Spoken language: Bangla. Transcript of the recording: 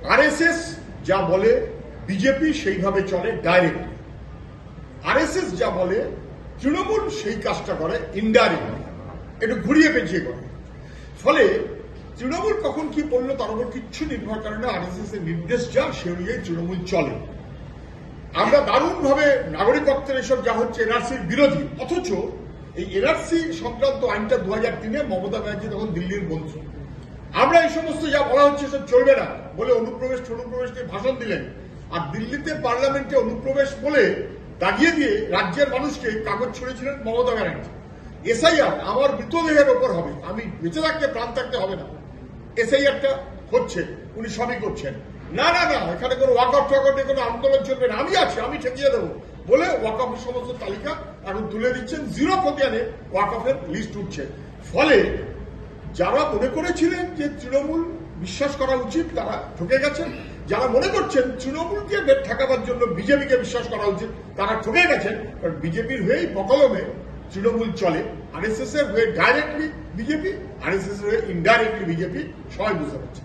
আরএসএস যা বলে বিজেপি সেইভাবে চলে ডাইরেক্টলি, আরএসএস যা বলে তৃণমূল সেই কাজটা করে ইনডাইরেক্টলি, একটু ঘুরিয়ে পেঁচিয়ে করে। ফলে তৃণমূল কখন কি বললো তার উপর কিচ্ছু নির্ভর করে না, আরএসএস এর নির্দেশ যা সে অনুযায়ী তৃণমূল চলে। আমরা দারুণভাবে নাগরিকত্বের এসব যা হচ্ছে এনআরসির বিরোধী, অথচ এই এনআরসি সংক্রান্ত আইনটা 2003-এ মমতা ব্যানার্জি তখন দিল্লির মন্ত্রী। আমরা এই সমস্ত যা বলা হচ্ছে সব চলবে না বলে অনুপ্রবেশ নিয়ে ভাষণ দিলেন, আর দিল্লিতে পার্লামেন্টে অনুপ্রবেশ বলে দাগিয়ে দিয়ে রাজ্যের মানুষকে কাগজ ছড়িয়েছিলেন মমতা ব্যানার্জি। এসআইআর আমার মৃতদেহের ওপর হবে, আমি বেঁচে থাকতে প্রাণ থাকতে হবে না, এসআইআরটা হচ্ছে, উনি সবই করছেন। না না না, এখানে কোনো ওয়াকআউট নিয়ে কোনো আন্দোলন চলবে না, আমি আছি, আমি ঠেকিয়ে দেবো বলে ওয়াকআফের সমস্ত তালিকা এখন তুলে দিচ্ছেন, জিরো খতিয়ানে ওয়াকআফের লিস্ট উঠছে। ফলে যারা মনে করেছিলেন যে তৃণমূল বিশ্বাস করা উচিত তারা ঠকে গেছেন, যারা মনে করছেন তৃণমূলকে ঠেকাবার জন্য বিজেপিকে বিশ্বাস করা উচিত তারা ঠকে গেছেন। কারণ বিজেপির হয়েই বকলমে তৃণমূল চলে, আরএসএস এর হয়ে ডাইরেক্টলি বিজেপি, আরএসএস এর হয়ে ইনডাইরেক্টলি বিজেপি, সবাই বুঝতে পারছে।